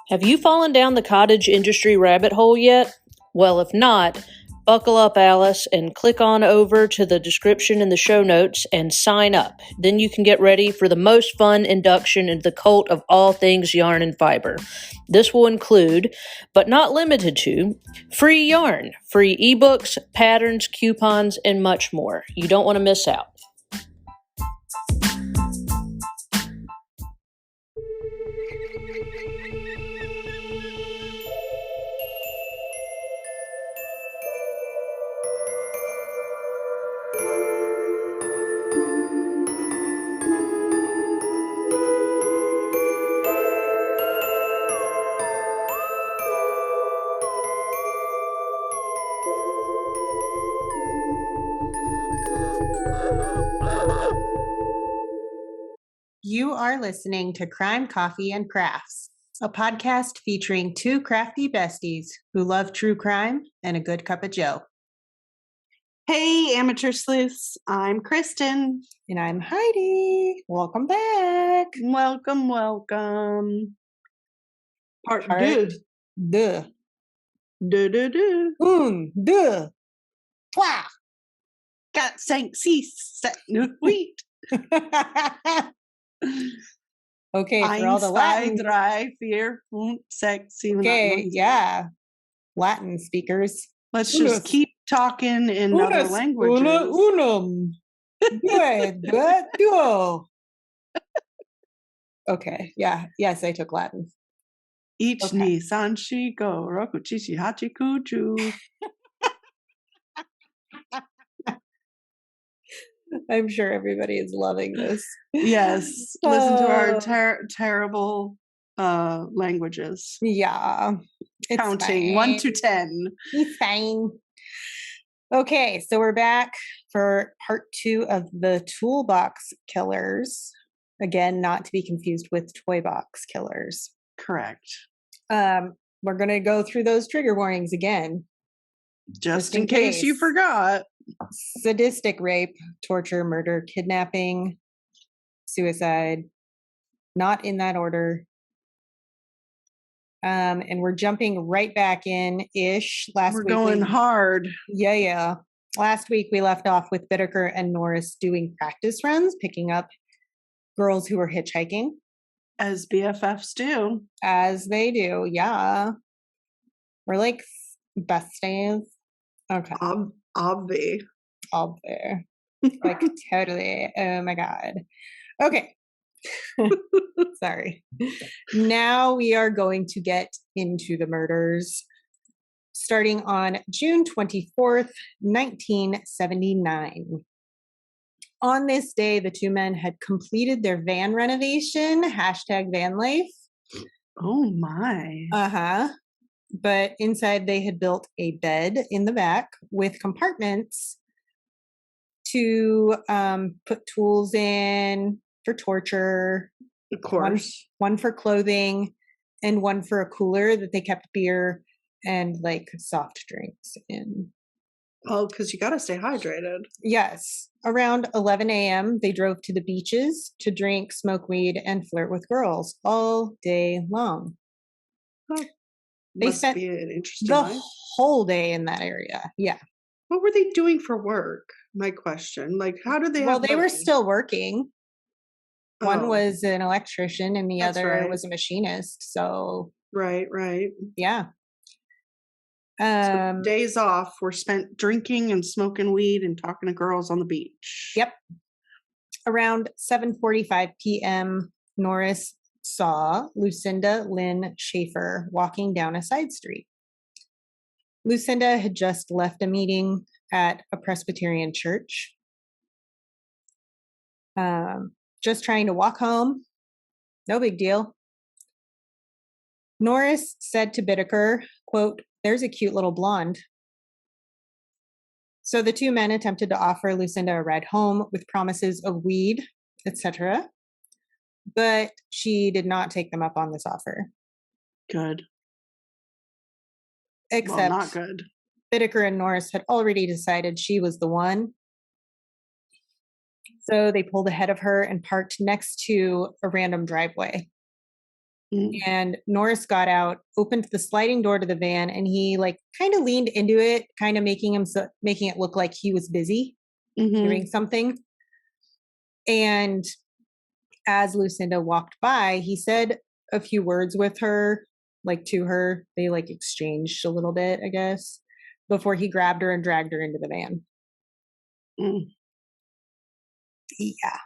Have you fallen down the cottage industry rabbit hole yet? Well, if not, buckle up, Alice, and click on over to the description in the show notes and sign up. Then you can get ready for the most fun induction into the cult of all things yarn and fiber. This will include, but not limited to, free yarn, free ebooks, patterns, coupons, and much more. You don't want to miss out. You are listening to Crime, Coffee, and Crafts, a podcast featuring two crafty besties who love true crime and a good cup of joe. Hey, amateur sleuths. I'm Kristen. And I'm Heidi. Welcome back. Welcome. Part deux. Deux. Deux. Un, deux. Trois. 4, 5, 6, 7, 8. Okay, for all the Latin. 1, 2, 3, 4, 5, 6, 7, 8. Okay, yeah. Latin speakers. Let's just keep talking in other languages. Unum. Due, duo. Okay, yeah. Yes, I took Latin. Ich Okay. ni sanshi go roku chichi hachi kuchu. I'm sure everybody is loving this. Yes, listen to our terrible languages. Yeah. It's Counting fine. 1 to 10. It's fine. Okay, so we're back for part 2 of the Toolbox Killers. Again, not to be confused with Toy Box Killers. Correct. We're going to go through those trigger warnings again. Just in case you forgot. Sadistic rape, torture, murder, kidnapping, suicide. Not in that order. And we're jumping right back in-ish. We're going hard. Yeah. Last week we left off with Bittaker and Norris doing practice runs, picking up girls who were hitchhiking. As BFFs do. As they do, yeah. We're like besties. Okay. Obvi. All there. Like totally. Oh my God. Okay. Sorry. Now we are going to get into the murders. Starting on June 24th, 1979. On this day, the two men had completed their van renovation, #van life. Oh my. Uh-huh. But inside they had built a bed in the back with compartments to put tools in for torture. Of course. One for clothing and one for a cooler that they kept beer and like soft drinks in. Well, because you got to stay hydrated. Yes. Around 11 a.m., they drove to the beaches to drink, smoke weed, and flirt with girls all day long. Huh. They Must spent be an interesting the life. whole day in that area. Yeah. What were they doing for work? My question. Like, how did they Well, have they were money? still working. One Oh, was an electrician and the That's other right. was a machinist. So, right. yeah. So days off were spent drinking and smoking weed and talking to girls on the beach. Yep. Around 7:45 p.m., Norris saw Lucinda Lynn Schaefer walking down a side street. Lucinda had just left a meeting at a Presbyterian church. Just trying to walk home. No big deal. Norris said to Bittaker, quote, "There's a cute little blonde." So the two men attempted to offer Lucinda a ride home with promises of weed, etc. But she did not take them up on this offer. Good. Except Well, not good. Bittaker and Norris had already decided she was the one. So they pulled ahead of her and parked next to a random driveway. Mm. And Norris got out, opened the sliding door to the van, and he like kind of leaned into it, kind of making it look like he was busy Mhm. doing something. And as Lucinda walked by, he said a few words with her, like to her. They like exchanged a little bit, I guess, before he grabbed her and dragged her into the van. Mm. Yeah.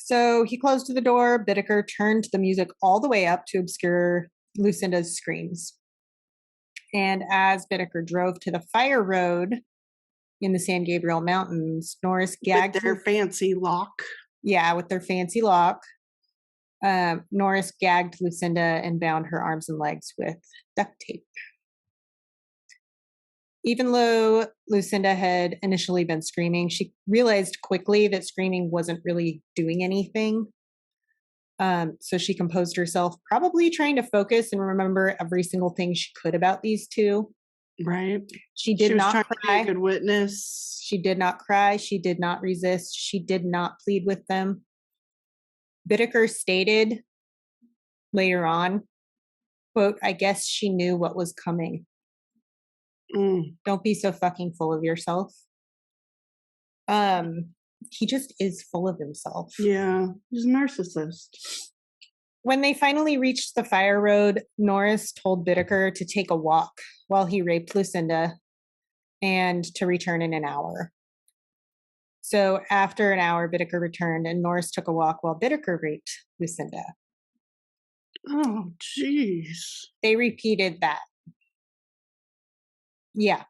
So he closed the door. Bittaker turned the music all the way up to obscure Lucinda's screams. And as Bittaker drove to the fire road in the San Gabriel Mountains, Norris gagged With their fancy lock. Yeah, with their fancy lock. Norris gagged Lucinda and bound her arms and legs with duct tape. Even though Lucinda had initially been screaming, she realized quickly that screaming wasn't really doing anything. So she composed herself, probably trying to focus and remember every single thing she could about these two. Right. She did She was not trying to be cry. a good witness. She did not cry. She did not resist. She did not plead with them. Bittaker stated later on, quote, "I guess she knew what was coming." Mm. Don't be so fucking full of yourself. He just is full of himself. Yeah, he's a narcissist. When they finally reached the fire road, Norris told Bittaker to take a walk while he raped Lucinda and to return in an hour. So after an hour, Bittaker returned and Norris took a walk while Bittaker raped Lucinda. Oh, jeez. They repeated that. Yeah.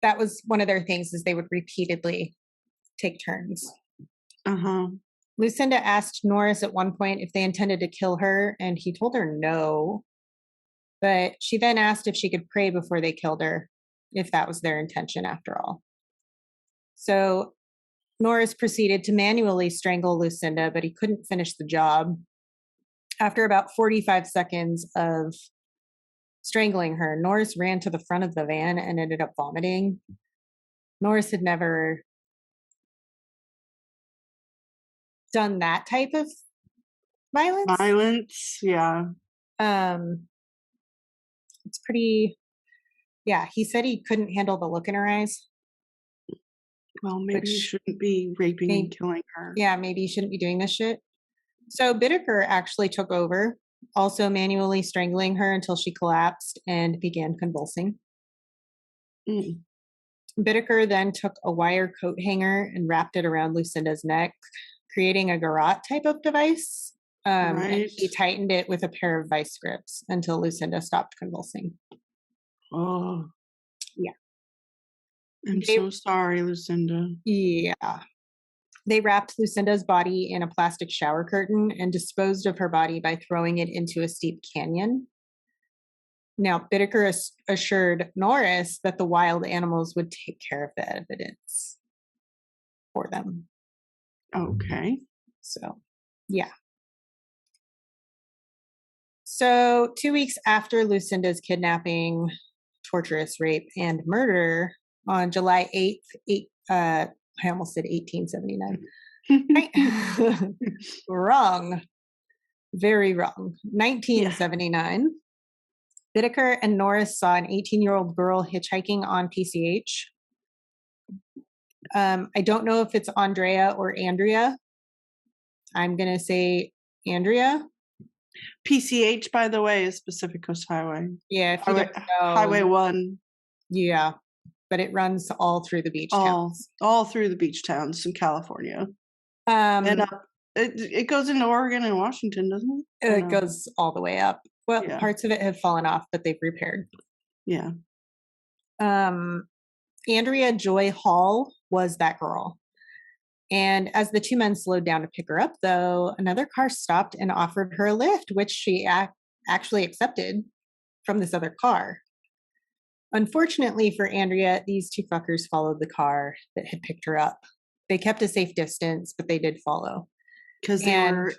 That was one of their things, is they would repeatedly take turns. Uh-huh. Lucinda asked Norris at one point if they intended to kill her, and he told her no. But she then asked if she could pray before they killed her, if that was their intention after all. So Norris proceeded to manually strangle Lucinda, but he couldn't finish the job. After about 45 seconds of strangling her, Norris ran to the front of the van and ended up vomiting. Norris had never done that type of violence. Violence, yeah. It's pretty, yeah, he said he couldn't handle the look in her eyes. Well, maybe you Which- shouldn't be raping Maybe- and killing her. Yeah, maybe you shouldn't be doing this shit. So Bittaker actually took over, also manually strangling her until she collapsed and began convulsing. Mm. Bittaker then took a wire coat hanger and wrapped it around Lucinda's neck, creating a garrote type of device. And Right. he tightened it with a pair of vice grips until Lucinda stopped convulsing. Oh. Yeah. I'm They- so sorry, Lucinda. Yeah. They wrapped Lucinda's body in a plastic shower curtain and disposed of her body by throwing it into a steep canyon. Now, Bittaker assured Norris that the wild animals would take care of the evidence for them. Okay. So, yeah. So, 2 weeks after Lucinda's kidnapping, torturous rape, and murder on July 8th, I almost said 1879. Right? Wrong. Very wrong. 1979. Bittaker and Norris saw an 18-year-old girl hitchhiking on PCH. I don't know if it's Andrea or Andrea. I'm going to say Andrea. PCH, by the way, is Pacific Coast Highway. Yeah, if you Highway, don't know, Highway 1. Yeah, but it runs all through the beach towns. All through the beach towns in California. Um, And up. It goes into Oregon and Washington, doesn't it? Or it no? goes all the way up. Well, Yeah. parts of it have fallen off, but they've repaired. Yeah. Andrea Joy Hall was that girl. And as the two men slowed down to pick her up, though, another car stopped and offered her a lift, which she actually accepted from this other car. Unfortunately for Andrea, these two fuckers followed the car that had picked her up. They kept a safe distance, but they did follow. Because they And- were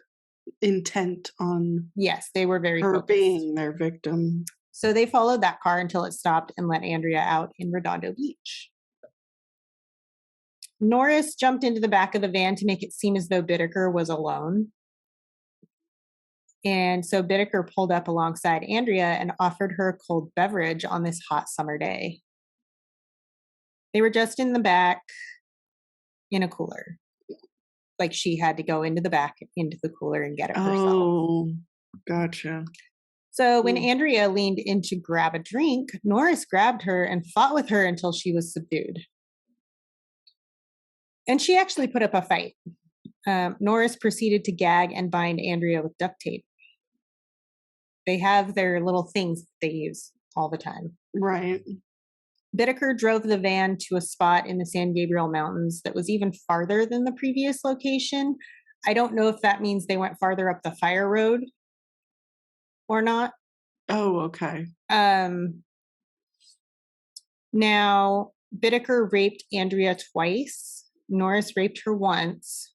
intent on Yes, they were very her focused. being their victim. So they followed that car until it stopped and let Andrea out in Redondo Beach. Norris jumped into the back of the van to make it seem as though Bittaker was alone. And so Bittaker pulled up alongside Andrea and offered her a cold beverage on this hot summer day. They were just in the back in a cooler. Like she had to go into the back, into the cooler and get it herself. Oh, gotcha. So when Andrea leaned in to grab a drink, Norris grabbed her and fought with her until she was subdued. And she actually put up a fight. Norris proceeded to gag and bind Andrea with duct tape. They have their little things they use all the time. Right. Bittaker drove the van to a spot in the San Gabriel Mountains that was even farther than the previous location. I don't know if that means they went farther up the fire road or not. Oh, okay. Now, Bittaker raped Andrea twice. Norris raped her once.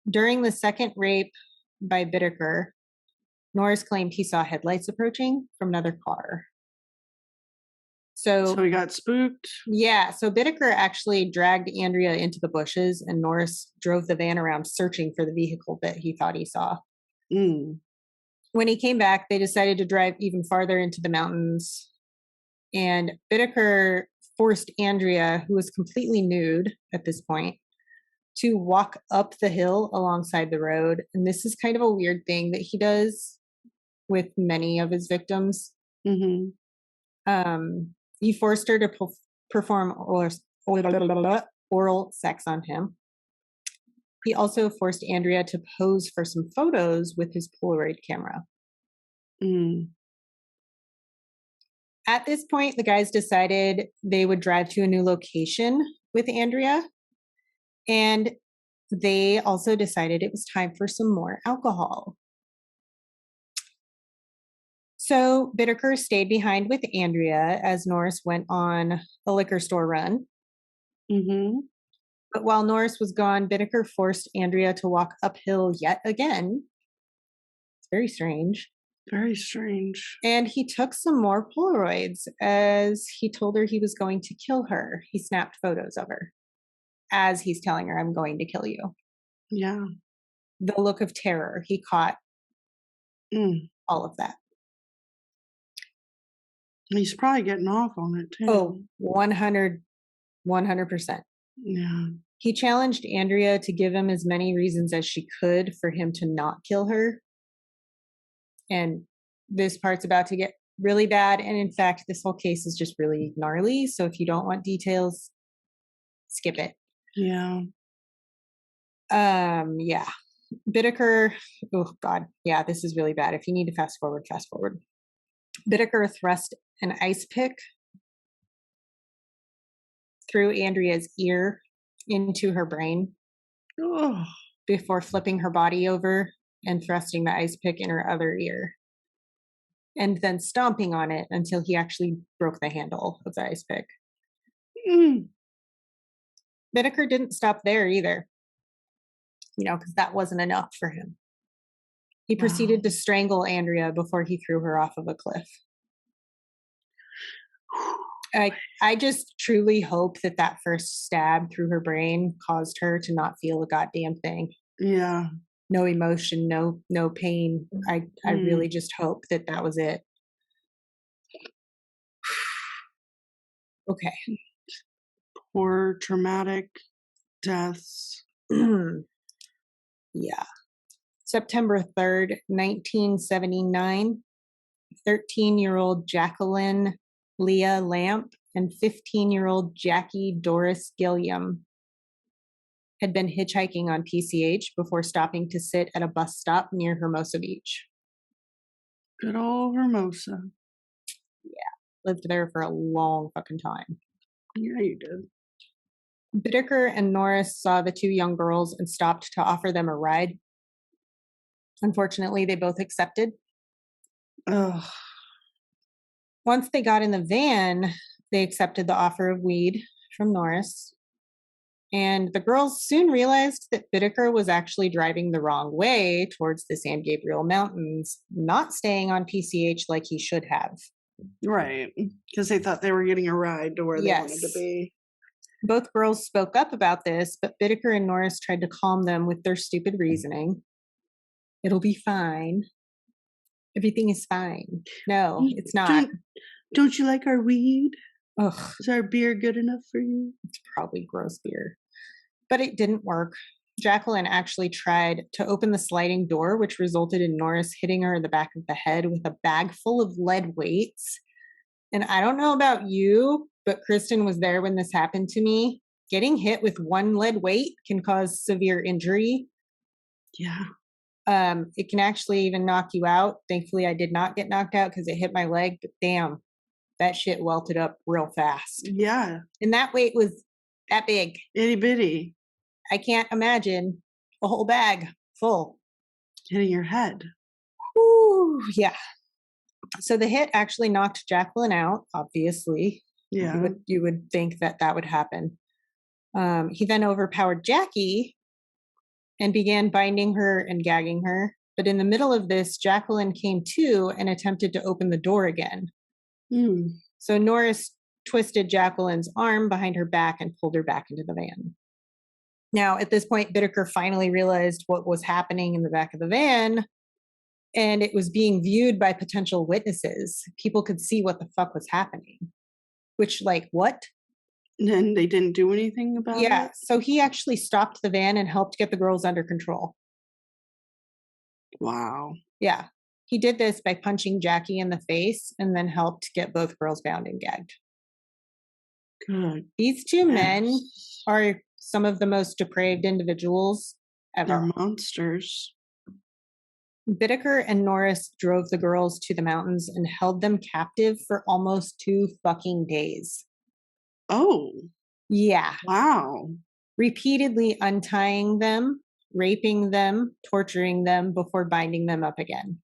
During the second rape by Bittaker, Norris claimed he saw headlights approaching from another car. So he got spooked. Yeah, so Bittaker actually dragged Andrea into the bushes and Norris drove the van around searching for the vehicle that he thought he saw. Mm. When he came back, they decided to drive even farther into the mountains. And Bittaker forced Andrea, who was completely nude at this point, to walk up the hill alongside the road. And this is kind of a weird thing that he does with many of his victims. Mm-hmm. He forced her to perform oral sex on him. He also forced Andrea to pose for some photos with his Polaroid camera. Mm. At this point, the guys decided they would drive to a new location with Andrea. And they also decided it was time for some more alcohol. So Bittaker stayed behind with Andrea as Norris went on a liquor store run. Mm-hmm. But while Norris was gone, Bittaker forced Andrea to walk uphill yet again. It's very strange. Very strange. And he took some more Polaroids as he told her he was going to kill her. He snapped photos of her as he's telling her, I'm going to kill you. Yeah. The look of terror, he caught all of that. He's probably getting off on it too. Oh, 100%. Yeah. He challenged Andrea to give him as many reasons as she could for him to not kill her. And this part's about to get really bad. And in fact, this whole case is just really gnarly. So if you don't want details, skip it. Yeah. Yeah. Bittaker, oh God, yeah, this is really bad. If you need to fast forward, fast forward. Bittaker thrust an ice pick through Andrea's ear into her brain before flipping her body over and thrusting the ice pick in her other ear. And then stomping on it until he actually broke the handle of the ice pick. Bittaker didn't stop there either, because that wasn't enough for him. He proceeded to strangle Andrea before he threw her off of a cliff. I just truly hope that first stab through her brain caused her to not feel a goddamn thing. Yeah. No emotion, no pain. I really just hope that was it. Okay. Poor traumatic deaths. Yeah. September 3rd, 1979, 13-year-old Jacqueline Leah Lamp and 15-year-old Jackie Doris Gilliam had been hitchhiking on PCH before stopping to sit at a bus stop near Hermosa Beach. Good old Hermosa. Yeah, lived there for a long fucking time. Yeah, you did. Bittaker and Norris saw the two young girls and stopped to offer them a ride. Unfortunately, they both accepted. Ugh. Once they got in the van, they accepted the offer of weed from Norris. And the girls soon realized that Bittaker was actually driving the wrong way towards the San Gabriel Mountains, not staying on PCH like he should have. Right. Because they thought they were getting a ride to where they wanted to be. Both girls spoke up about this, but Bittaker and Norris tried to calm them with their stupid reasoning. It'll be fine. Everything is fine. No, You it's not. Don't you like our weed? Ugh, Is our beer good enough for you? it's probably gross beer. But it didn't work. Jacqueline actually tried to open the sliding door, which resulted in Norris hitting her in the back of the head with a bag full of lead weights. And I don't know about you, but Kristen was there when this happened to me. Getting hit with one lead weight can cause severe injury. Yeah. It can actually even knock you out. Thankfully, I did not get knocked out because it hit my leg, but damn, that shit welted up real fast. Yeah. And that weight was that big. Itty bitty. I can't imagine a whole bag full. Hitting your head. Whew, yeah. So the hit actually knocked Jacqueline out, obviously. Yeah. You would think that that would happen. He then overpowered Jackie and began binding her and gagging her. But in the middle of this, Jacqueline came to and attempted to open the door again. Mm. So Norris twisted Jacqueline's arm behind her back and pulled her back into the van. Now, at this point, Bittaker finally realized what was happening in the back of the van, and it was being viewed by potential witnesses. People could see what the fuck was happening. Which, like, what? And they didn't do anything about Yeah. it? So he actually stopped the van and helped get the girls under control. Wow. Yeah. He did this by punching Jackie in the face and then helped get both girls bound and gagged. Good. These two men Yes. are some of the most depraved individuals ever. They're monsters. Bittaker and Norris drove the girls to the mountains and held them captive for almost 2 fucking days. Oh, Yeah. wow. Repeatedly untying them, raping them, torturing them before binding them up again.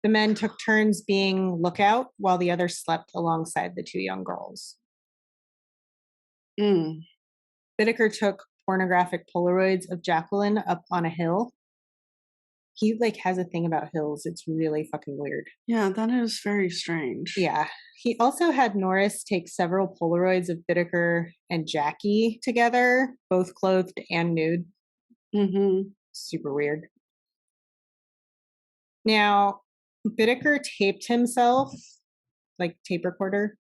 The men took turns being lookout while the others slept alongside the 2 young girls. Mm. Bittaker took pornographic Polaroids of Jacqueline up on a hill. He like has a thing about hills. It's really fucking weird. Yeah, that is very strange. Yeah. He also had Norris take several Polaroids of Bittaker and Jackie together, both clothed and nude. Mm-hmm. Super weird. Now, Bittaker taped himself, like tape recorder.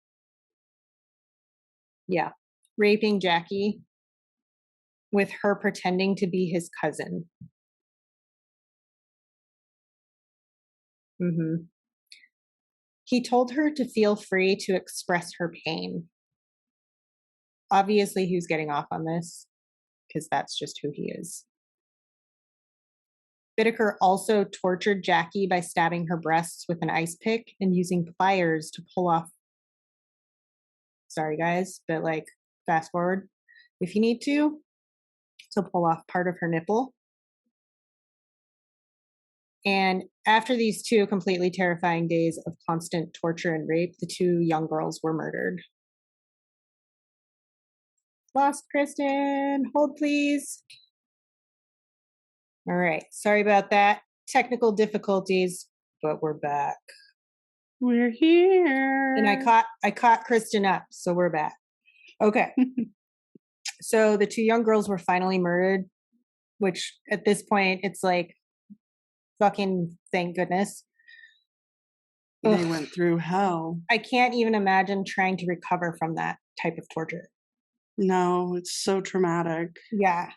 Yeah. Raping Jackie with her pretending to be his cousin. Mm-hmm. He told her to feel free to express her pain. Obviously, he was getting off on this because that's just who he is. Bittaker also tortured Jackie by stabbing her breasts with an ice pick and using pliers to pull off. Sorry, guys, but like, fast forward if you need to pull off part of her nipple. And after these 2 completely terrifying days of constant torture and rape, the 2 young girls were murdered. Lost Kristen. Hold, please. All right. Sorry about that. Technical difficulties, but we're back. We're here. And I caught Kristen up, so we're back. Okay. So the 2 young girls were finally murdered, which at this point it's like fucking thank goodness. They Ugh. went through hell. I can't even imagine trying to recover from that type of torture. No, it's so traumatic. Yeah.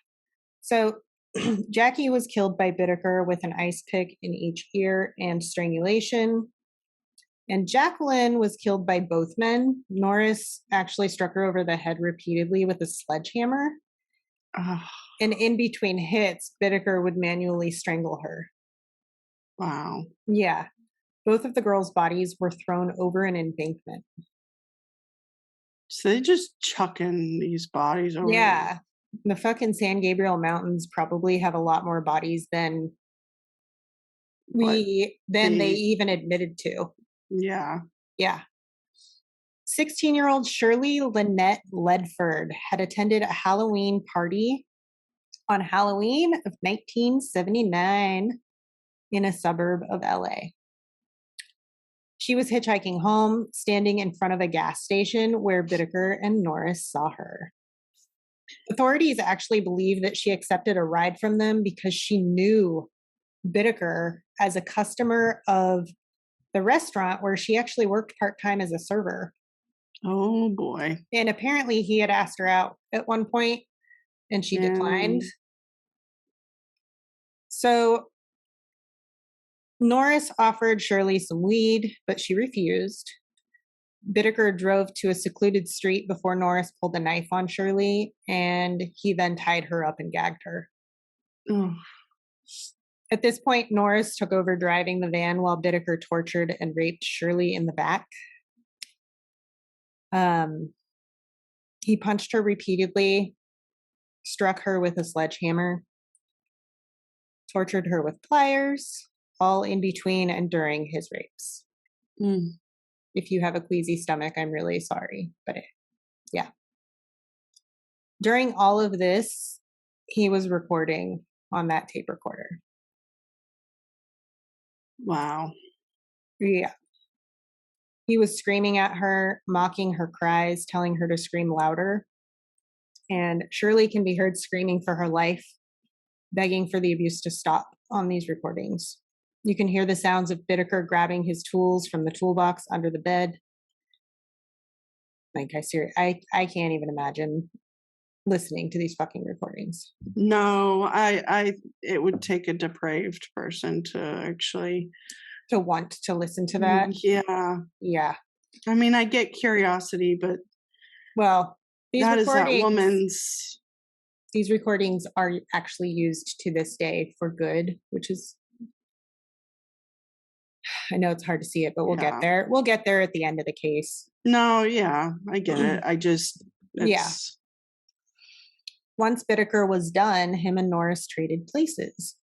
So Jackie was killed by Bittaker with an ice pick in each ear and strangulation. And Jacqueline was killed by both men. Norris actually struck her over the head repeatedly with a sledgehammer. Oh, And in between hits, Bittaker would manually strangle her. wow. Yeah. Both of the girls' bodies were thrown over an embankment. So they just chucking these bodies over. Yeah. The fucking San Gabriel Mountains probably have a lot more bodies than they even admitted to. Yeah. Yeah. 16-year-old Shirley Lynette Ledford had attended a Halloween party on Halloween of 1979 in a suburb of LA. She was hitchhiking home, standing in front of a gas station where Bittaker and Norris saw her. Authorities actually believe that she accepted a ride from them because she knew Bittaker as a customer of the restaurant where she actually worked part-time as a server. Oh boy. And apparently he had asked her out at one point and she declined. And So Norris offered Shirley some weed, but she refused. Bittaker drove to a secluded street before Norris pulled a knife on Shirley, and he then tied her up and gagged her. oh, At this point, Norris took over driving the van while Bittaker tortured and raped Shirley in the back. He punched her repeatedly, struck her with a sledgehammer, tortured her with pliers, all in between and during his rapes. mm, If you have a queasy stomach, I'm really sorry, but yeah. During all of this, he was recording on that tape recorder. wow. Yeah. He was screaming at her, mocking her cries, telling her to scream louder. And Shirley can be heard screaming for her life, begging for the abuse to stop on these recordings. You can hear the sounds of Bittaker grabbing his tools from the toolbox under the bed. Like I can't even imagine listening to these fucking recordings. No, it would take a depraved person to actually, To want to listen to that. yeah. Yeah. I mean, I get curiosity, but Well, these that is that recordings, woman's, these recordings are actually used to this day for good, which is, I know it's hard to see it, but we'll get Yeah. there. We'll get there at the end of the case. no, yeah, I get it. I just, Yeah. it's, Once Bittaker was done, him and Norris traded places.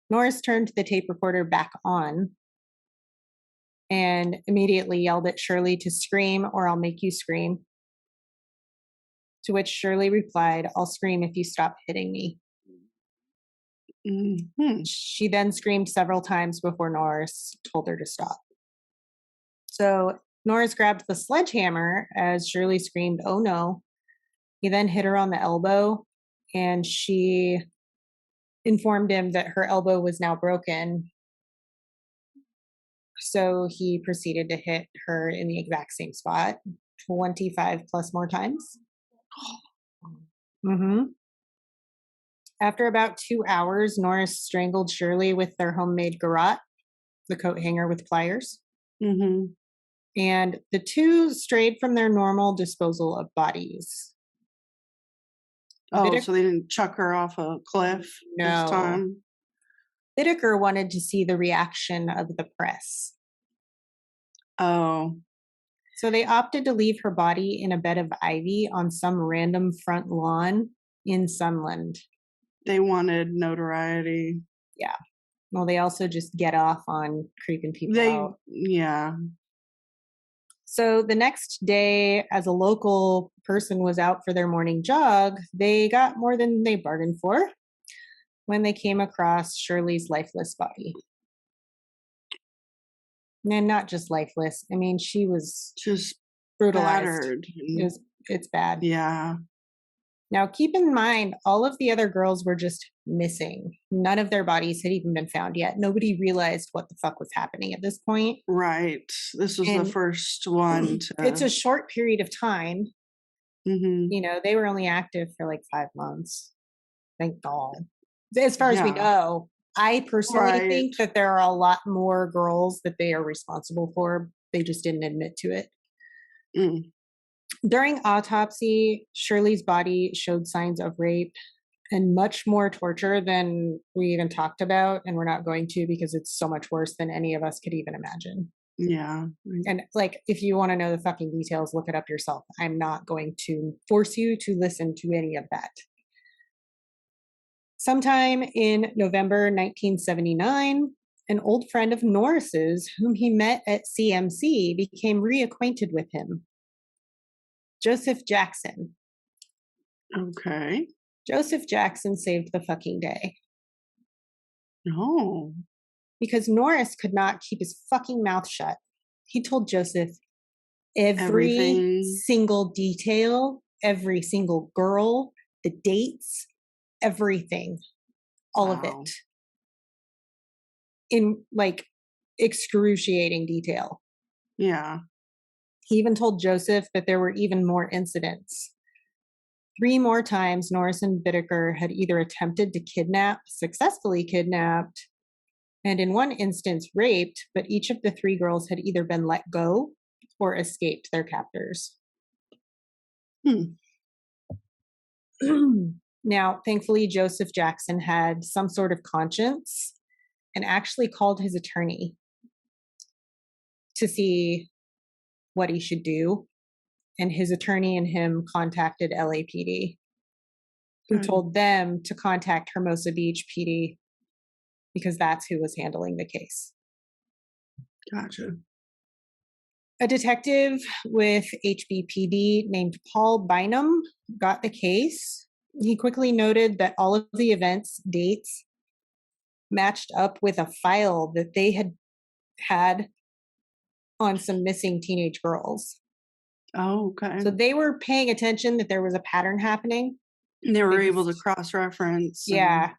Norris turned the tape recorder back on and immediately yelled at Shirley to scream or I'll make you scream. To which Shirley replied, I'll scream if you stop hitting me. mhm. She then screamed several times before Norris told her to stop. So Norris grabbed the sledgehammer as Shirley screamed, oh no. He then hit her on the elbow and she informed him that her elbow was now broken. So he proceeded to hit her in the exact same spot 25 plus more times. Mm-hmm. After about 2 hours, Norris strangled Shirley with their homemade garrote, the coat hanger with pliers. Mhm. And the two strayed from their normal disposal of bodies. Oh, Bittaker- so they didn't chuck her off a cliff No. this time? Bittaker wanted to see the reaction of the press. Oh, So they opted to leave her body in a bed of ivy on some random front lawn in Sunland. they wanted notoriety. Well, they also just get off on creeping people They, out. yeah. So the next day, as a local person was out for their morning jog, they got more than they bargained for when they came across Shirley's lifeless body. And not just lifeless. I mean, she was Just brutalized. battered. It's bad. Yeah. Now, keep in mind, all of the other girls were just missing. None of their bodies had even been found yet. Nobody realized what the fuck was happening at this point. Right. This was the And first one to. It's a short period of time. Mhm. You know, they were only active for like 5 months. Thank God. As far as we Yeah. know, I personally Right. think that there are a lot more girls that they are responsible for. They just didn't admit to it. Mm. During autopsy, Shirley's body showed signs of rape and much more torture than we even talked about. And we're not going to because it's so much worse than any of us could even imagine. Yeah. And like, if you want to know the fucking details, look it up yourself. I'm not going to force you to listen to any of that. Sometime in November 1979, an old friend of Norris's, whom he met at CMC, became reacquainted with him. Joseph Jackson. Okay. Joseph Jackson saved the fucking day Oh. because Norris could not keep his fucking mouth shut. He told Joseph every Everything. single detail, every single girl, the dates, everything, all of Wow. it. in like excruciating detail. Yeah. He even told Joseph that there were even more incidents. 3 more times, Norris and Bittaker had either attempted to kidnap, successfully kidnapped, and in one instance raped, but each of the 3 girls had either been let go or escaped their captors. Hmm. Now, thankfully, Joseph Jackson had some sort of conscience and actually called his attorney to see what he should do. And his attorney and him contacted LAPD, who Good. told them to contact Hermosa Beach PD because that's who was handling the case. Gotcha. A detective with HBPD named Paul Bynum got the case. He quickly noted that all of the events' dates matched up with a file that they had on some missing teenage girls. Oh, okay. So they were paying attention that there was a pattern happening. And they were they able to just- cross-reference. Yeah.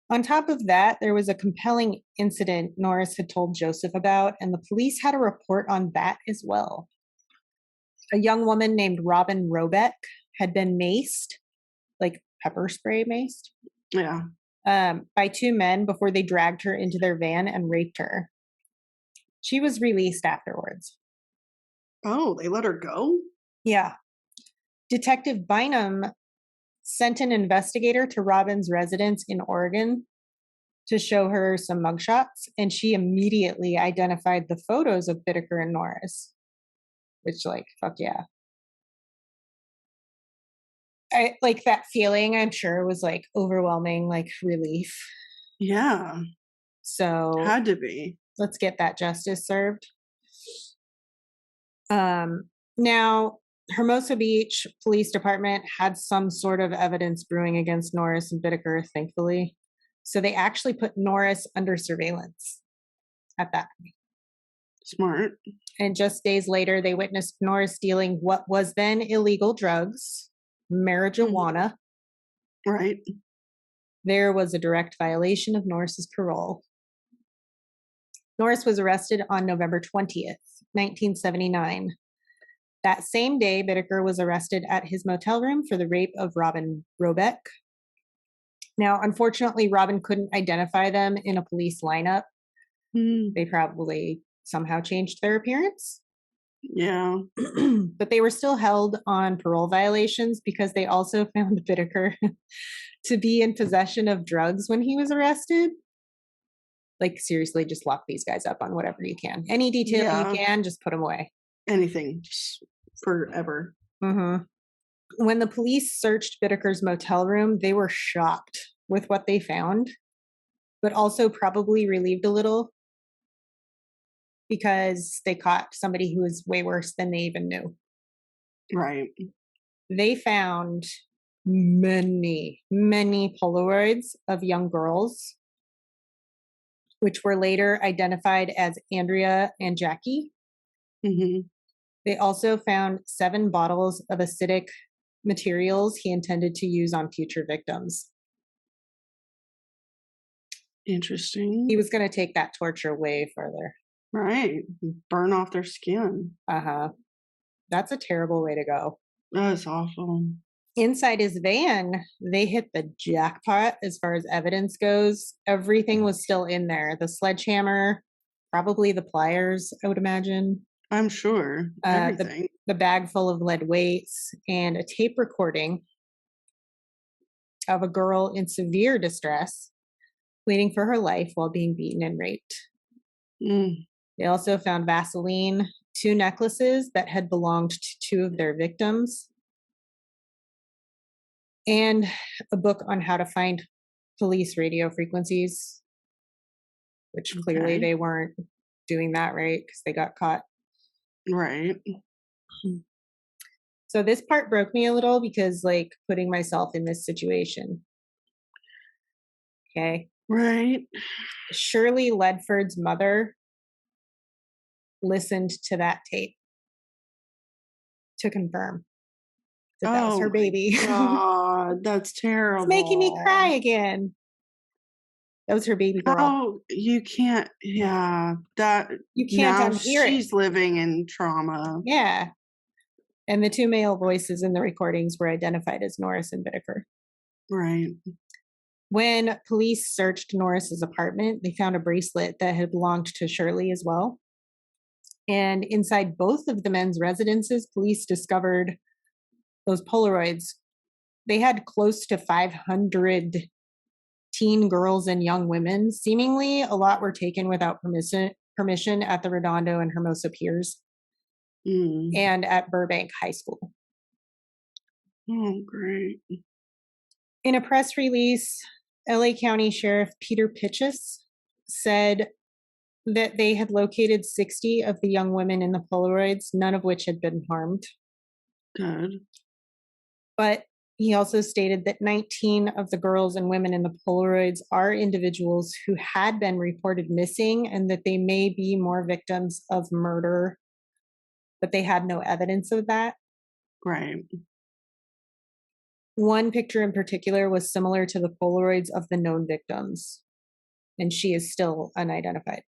On top of that, there was a compelling incident Norris had told Joseph about, and the police had a report on that as well. A young woman named Robin Robeck had been maced, like pepper spray maced, Yeah. by 2 men before they dragged her into their van and raped her. She was released afterwards. Oh, they let her go? Yeah. Detective Bynum sent an investigator to Robin's residence in Oregon to show her some mugshots, and she immediately identified the photos of Bittaker and Norris, which, like, fuck yeah. I like that feeling, I'm sure, was like overwhelming, like relief. Yeah. So Had to be. let's get that justice served. Now, Hermosa Beach Police Department had some sort of evidence brewing against Norris and Bittaker, thankfully. So they actually put Norris under surveillance at that point. Smart. And just days later, they witnessed Norris dealing what was then illegal drugs, marijuana. Right. There was a direct violation of Norris's parole. Norris was arrested on November 20th, 1979. That same day, Bittaker was arrested at his motel room for the rape of Robin Robeck. Now, unfortunately, Robin couldn't identify them in a police lineup. Hmm. They probably somehow changed their appearance. Yeah. But they were still held on parole violations because they also found Bittaker to be in possession of drugs when he was arrested. Like, seriously, just lock these guys up on whatever you can. Any detail Yeah. you can, just put them away. Anything. Just forever. Mm-hmm. When the police searched Bittaker's motel room, they were shocked with what they found, but also probably relieved a little because they caught somebody who was way worse than they even knew. Right. They found many, many Polaroids of young girls, which were later identified as Andrea and Jackie. Hmm. They also found 7 bottles of acidic materials he intended to use on future victims. Interesting. He was going to take that torture way further. Right. Burn off their skin. Uh-huh. That's a terrible way to go. That's awful. Inside his van, they hit the jackpot as far as evidence goes. Everything was still in there. The sledgehammer, probably the pliers, I would imagine. I'm sure. Everything. The bag full of lead weights, and a tape recording of a girl in severe distress, pleading for her life while being beaten and raped. Mm. They also found Vaseline, 2 necklaces that had belonged to 2 of their victims, and a book on how to find police radio frequencies, which clearly Okay. they weren't doing that right because they got caught. Right. So this part broke me a little because, like, putting myself in this situation. Okay. Right. Shirley Ledford's mother listened to that tape to confirm that that was her Oh my baby. God, that's terrible. It's making me cry again. That was her baby girl. Oh, you can't. Yeah, that You can't now unhear it. she's living in trauma. Yeah. And the two male voices in the recordings were identified as Norris and Bittaker. Right. When police searched Norris's apartment, they found a bracelet that had belonged to Shirley as well. And inside both of the men's residences, police discovered those Polaroids. They had close to 500 teen girls and young women. Seemingly, a lot were taken without permission at the Redondo and Hermosa Piers Mm. and at Burbank High School. Oh, great. In a press release, LA County Sheriff Peter Pitchess said that they had located 60 of the young women in the Polaroids, none of which had been harmed. Good. But he also stated that 19 of the girls and women in the Polaroids are individuals who had been reported missing and that they may be more victims of murder, but they had no evidence of that. Right. One picture in particular was similar to the Polaroids of the known victims, and she is still unidentified.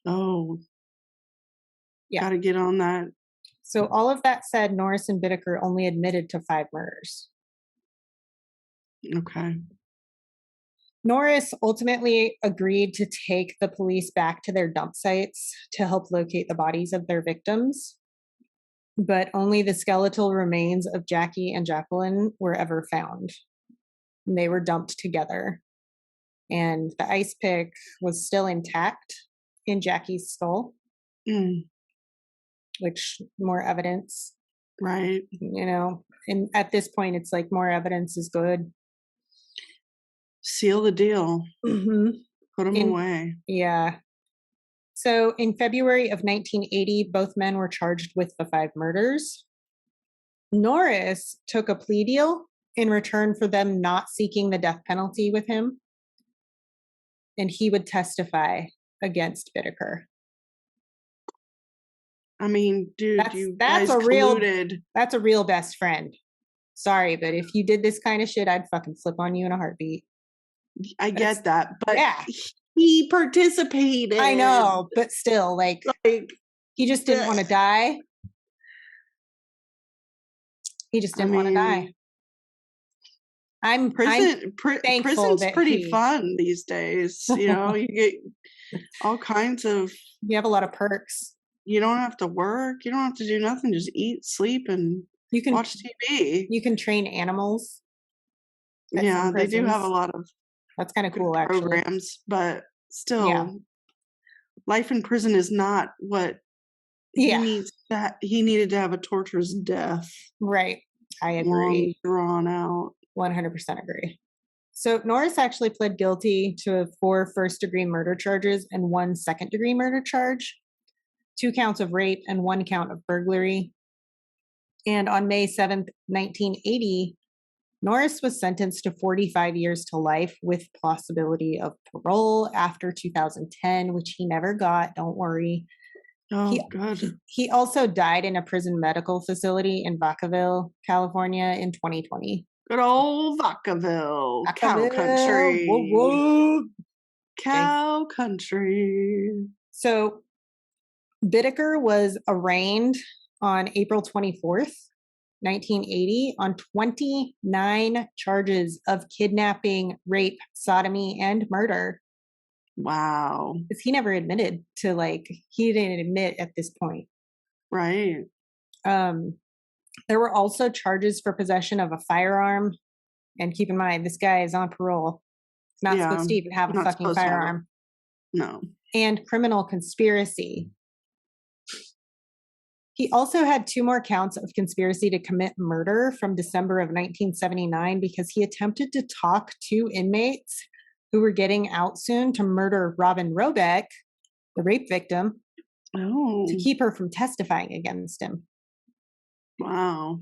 Oh. Yeah. Gotta get on that. So all of that said, Norris and Bittaker only admitted to 5 murders. Okay. Norris ultimately agreed to take the police back to their dump sites to help locate the bodies of their victims, but only the skeletal remains of Jackie and Jacqueline were ever found. They were dumped together, and the ice pick was still intact in Jackie's skull, Mm. which more evidence, Right. you know, and at this point it's like more evidence is good. Seal the deal. Mm-hmm. Put them In- away. Yeah. So in February of 1980, both men were charged with the 5 murders. Norris took a plea deal in return for them not seeking the death penalty with him, and he would testify against Bittaker. I mean, dude, That's- you that's guys a real- colluded. That's a real best friend. Sorry, but if you did this kind of shit, I'd fucking flip on you in a heartbeat. I That's- get that, but yeah. he participated. I know, but still, like, Like, he just didn't want to die. He just I didn't want to die. mean, I'm thankful prison's that pretty he- fun these days. You know, you get all kinds of. you have a lot of perks. You don't have to work. You don't have to do nothing. Just eat, sleep, and You can watch TV. you can train animals. at Yeah, some they do have a prisons. lot of That's kind of good cool, actually. programs, but still, Yeah. life in prison is not what Yeah. he needs. That he needed to have a torturous death, Right. I long agree. drawn out. 100% agree. So Norris actually pled guilty to 4 first-degree murder charges and 1 second-degree murder charge, 2 counts of rape, and 1 count of burglary. And on May 7th, 1980, Norris was sentenced to 45 years to life with possibility of parole after 2010, which he never got. Don't worry. Oh, good. He also died in a prison medical facility in Vacaville, California in 2020. Good old Vacaville, cow Vacaville, country. whoa, whoa. Cow country. So Bittaker was arraigned on April 24th, 1980 on 29 charges of kidnapping, rape, sodomy, and murder. Wow. Because he never admitted to, like, he didn't admit at this point. Right. There were also charges for possession of a firearm. And keep in mind, this guy is on parole. Not Yeah, supposed to even have a not fucking supposed to have a- firearm. No. And criminal conspiracy. He also had 2 more counts of conspiracy to commit murder from December of 1979 because he attempted to talk 2 inmates who were getting out soon to murder Robin Robeck, the rape victim, Oh, to keep her from testifying against him. wow.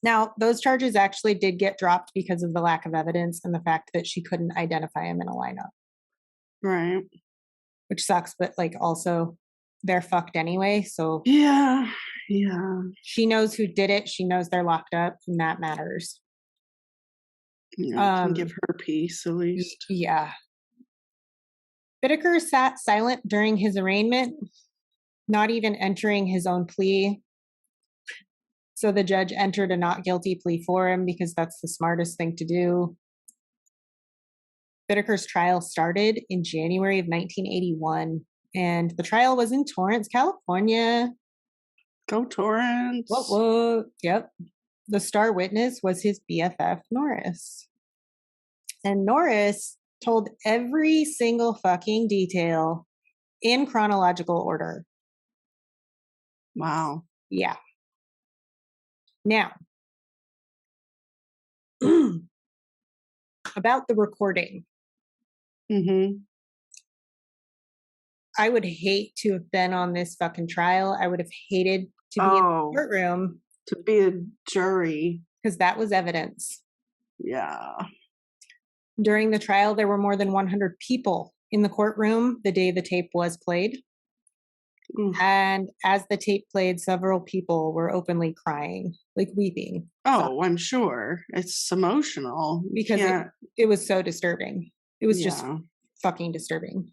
Now, those charges actually did get dropped because of the lack of evidence and the fact that she couldn't identify him in a lineup, Right. which sucks, but like also they're fucked anyway. So Yeah. Yeah. she knows who did it. She knows they're locked up, and that matters. Yeah. Can Um, give her peace at least. Yeah. Bittaker sat silent during his arraignment, not even entering his own plea. So the judge entered a not guilty plea for him because that's the smartest thing to do. Bittaker's trial started in January of 1981, and the trial was in Torrance, California. Go Torrance. What? Yep. The star witness was his BFF, Norris. And Norris told every single fucking detail in chronological order. Wow. Yeah. Now, about the recording. Mm-hmm. I would hate to have been on this fucking trial. I would have hated to be in the courtroom to be a jury. because that was evidence. Yeah. During the trial, there were more than 100 people in the courtroom the day the tape was played. And as the tape played, several people were openly crying, like weeping. Oh, I'm sure. It's emotional. Because it was so disturbing. It was just fucking disturbing.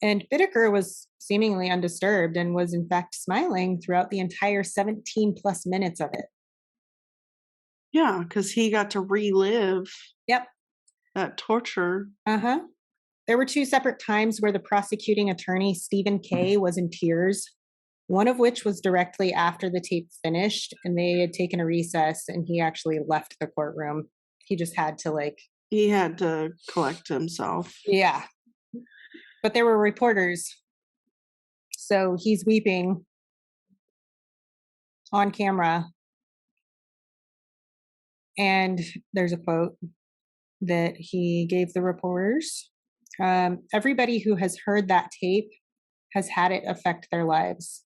And Bittaker was seemingly undisturbed and was in fact smiling throughout the entire 17 plus minutes of it. Yeah, because he got to relive that torture. Uh-huh. There were two separate times where the prosecuting attorney, Stephen Kay, was in tears, one of which was directly after the tape finished and they had taken a recess and he actually left the courtroom. He just had to He had to collect himself. Yeah. But there were reporters. So he's weeping on camera. And there's a quote that he gave the reporters. Everybody who has heard that tape has had it affect their lives.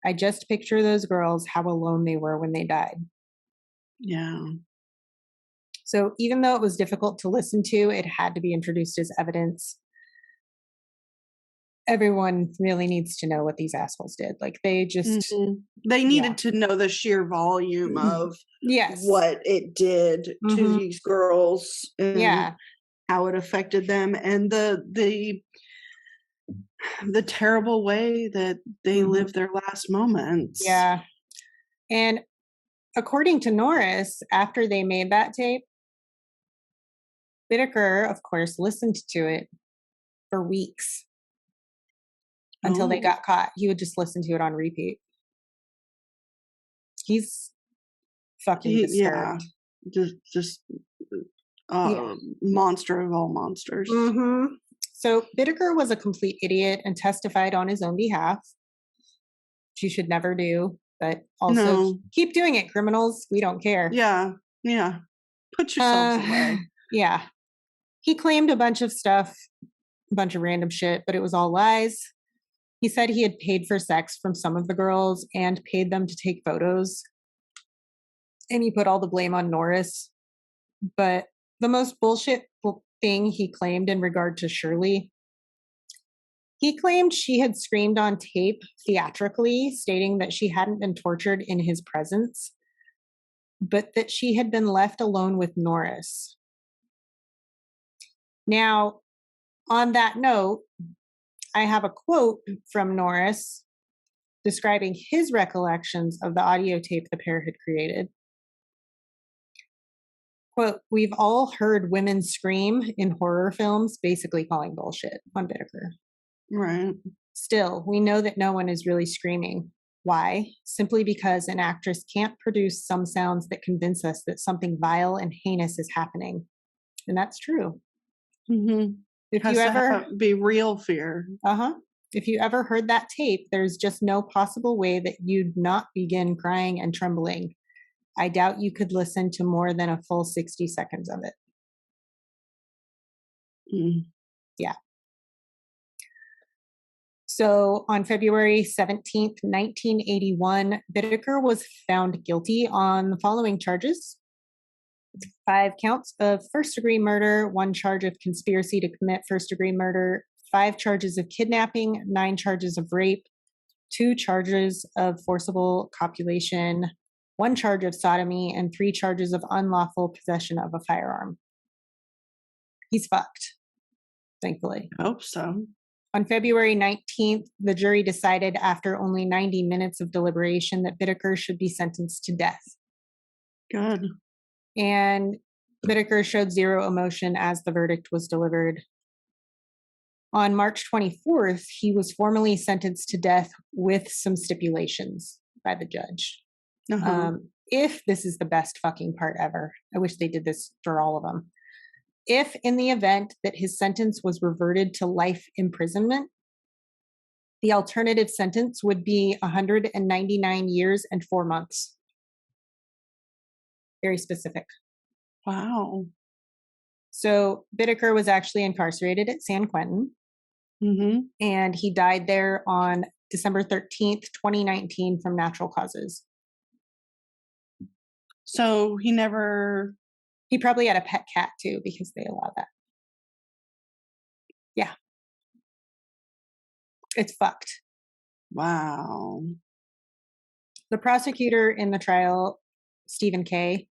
I just picture those girls, how alone they were when they died. Yeah. So even though it was difficult to listen to, it had to be introduced as evidence. Everyone really needs to know what these assholes did. They just they needed to know the sheer volume of what it did to these girls and how it affected them and the terrible way that they lived their last moments. Yeah. And according to Norris, after they made that tape, Bittaker, of course, listened to it for weeks. Until they got caught. He would just listen to it on repeat. He's fucking disturbed. Just monster of all monsters. So Bittaker was a complete idiot and testified on his own behalf. She should never do, but also keep doing it, criminals. We don't care. Yeah. Put yourselves away. Yeah. He claimed a bunch of stuff, a bunch of random shit, but it was all lies. He said he had paid for sex from some of the girls and paid them to take photos. And he put all the blame on Norris. But the most bullshit thing he claimed in regard to Shirley, he claimed she had screamed on tape theatrically, stating that she hadn't been tortured in his presence, but that she had been left alone with Norris. Now, on that note, I have a quote from Norris describing his recollections of the audio tape the pair had created. Quote, "We've all heard women scream in horror films, basically calling bullshit on Bittaker. Right. Still, we know that no one is really screaming. Why? Simply because an actress can't produce some sounds that convince us that something vile and heinous is happening." And that's true. If you ever be real fear. If you ever heard that tape, there's just no possible way that you'd not begin crying and trembling. I doubt you could listen to more than a full 60 seconds of it. Yeah. So on February 17th, 1981, Bittaker was found guilty on the following charges: 5 counts of first-degree murder, 1 charge of conspiracy to commit first-degree murder, 5 charges of kidnapping, 9 charges of rape, 2 charges of forcible copulation, 1 charge of sodomy, and 3 charges of unlawful possession of a firearm. He's fucked. thankfully. I hope so. On February 19th, the jury decided after only 90 minutes of deliberation that Bittaker should be sentenced to death. Good. And Bittaker showed zero emotion as the verdict was delivered. On March 24th, he was formally sentenced to death with some stipulations by the judge. If this is the best fucking part ever, I wish they did this for all of them. If in the event that his sentence was reverted to life imprisonment, the alternative sentence would be 199 years and 4 months. Very specific. Wow. So Bittaker was actually incarcerated at San Quentin. And he died there on December 13th, 2019 from natural causes. So he probably had a pet cat too, because they allow that. Yeah. It's fucked. Wow. The prosecutor in the trial, Stephen Kay,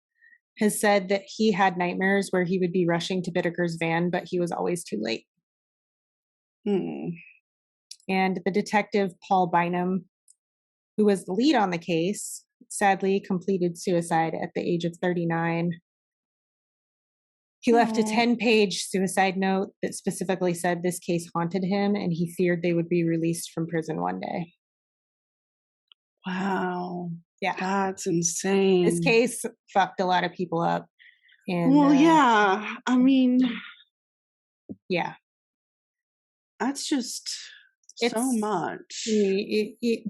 has said that he had nightmares where he would be rushing to Bittaker's van, but he was always too late. And the detective, Paul Bynum, who was the lead on the case, sadly completed suicide at the age of 39. He left a 10-page suicide note that specifically said this case haunted him and he feared they would be released from prison one day. Wow. Yeah. That's insane. This case fucked a lot of people up. And, yeah. I mean, yeah. That's just so much.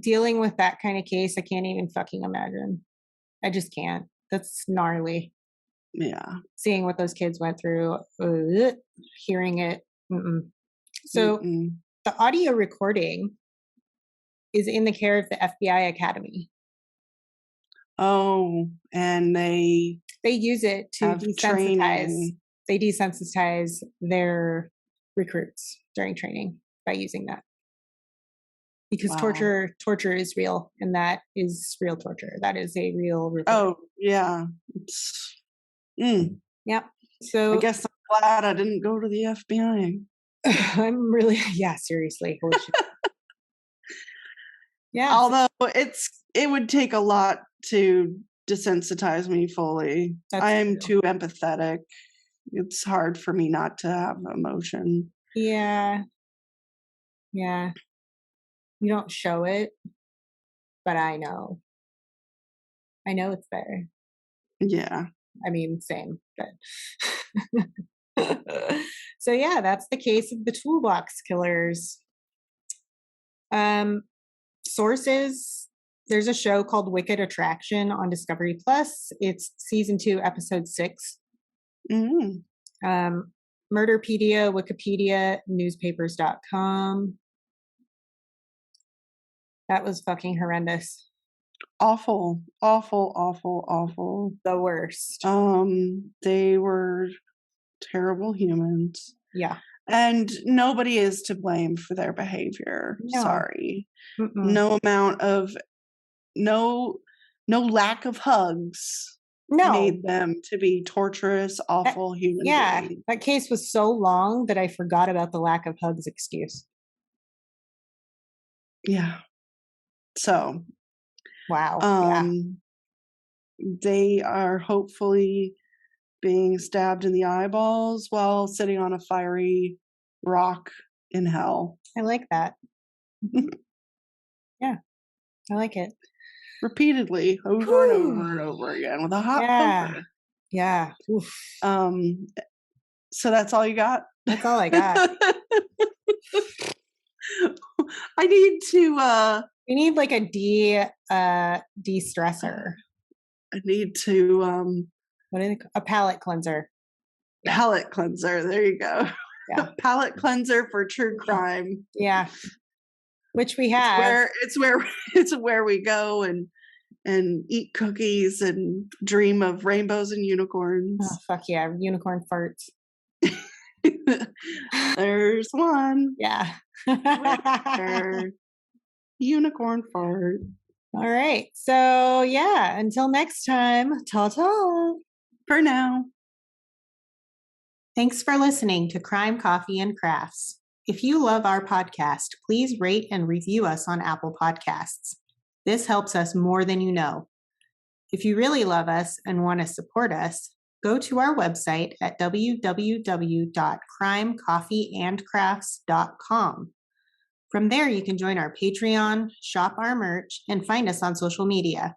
Dealing with that kind of case, I can't even fucking imagine. I just can't. That's gnarly. Yeah. Seeing what those kids went through, hearing it. So the audio recording is in the care of the FBI Academy. Oh, and they use it to desensitize. Training. They desensitize their recruits during training by using that. Because torture is real, and that is real torture. That is a real recording. Oh, yeah. Yep. So I guess I'm glad I didn't go to the FBI. I'm really, seriously. Holy shit. Yeah. Although it would take a lot to desensitize me fully. I am too empathetic. It's hard for me not to have emotion. Yeah. Yeah. You don't show it, but I know. I know it's there. Yeah. I mean, same, but. So yeah, that's the case of the Toolbox Killers. Sources, there's a show called Wicked Attraction on Discovery Plus. It's season 2, episode 6. Murderpedia, Wikipedia, newspapers.com. That was fucking horrendous. Awful, awful, awful, awful. The worst. They were terrible humans. Yeah. And nobody is to blame for their behavior. No. Sorry. No lack of hugs made them to be torturous, awful human beings. That case was so long that I forgot about the lack of hugs excuse. Yeah. So. Wow. They are hopefully being stabbed in the eyeballs while sitting on a fiery rock in hell. I like that. Yeah, I like it. Repeatedly, over and over and over again with a hot poker. Yeah. Oof. So that's all you got? That's all I got. I need to we need like a de-stressor. I need to what is it? A palate cleanser. Palate cleanser. There you go. Yeah. Palate cleanser for true crime. Yeah. Which we have. It's where we go and eat cookies and dream of rainbows and unicorns. Oh, fuck yeah. Unicorn farts. There's one. Yeah. Unicorn fart. All right. So yeah, until next time, ta-ta. For now. Thanks for listening to Crime, Coffee, and Crafts. If you love our podcast, please rate and review us on Apple Podcasts. This helps us more than you know. If you really love us and want to support us, go to our website at www.crimecoffeeandcrafts.com. From there, you can join our Patreon, shop our merch, and find us on social media.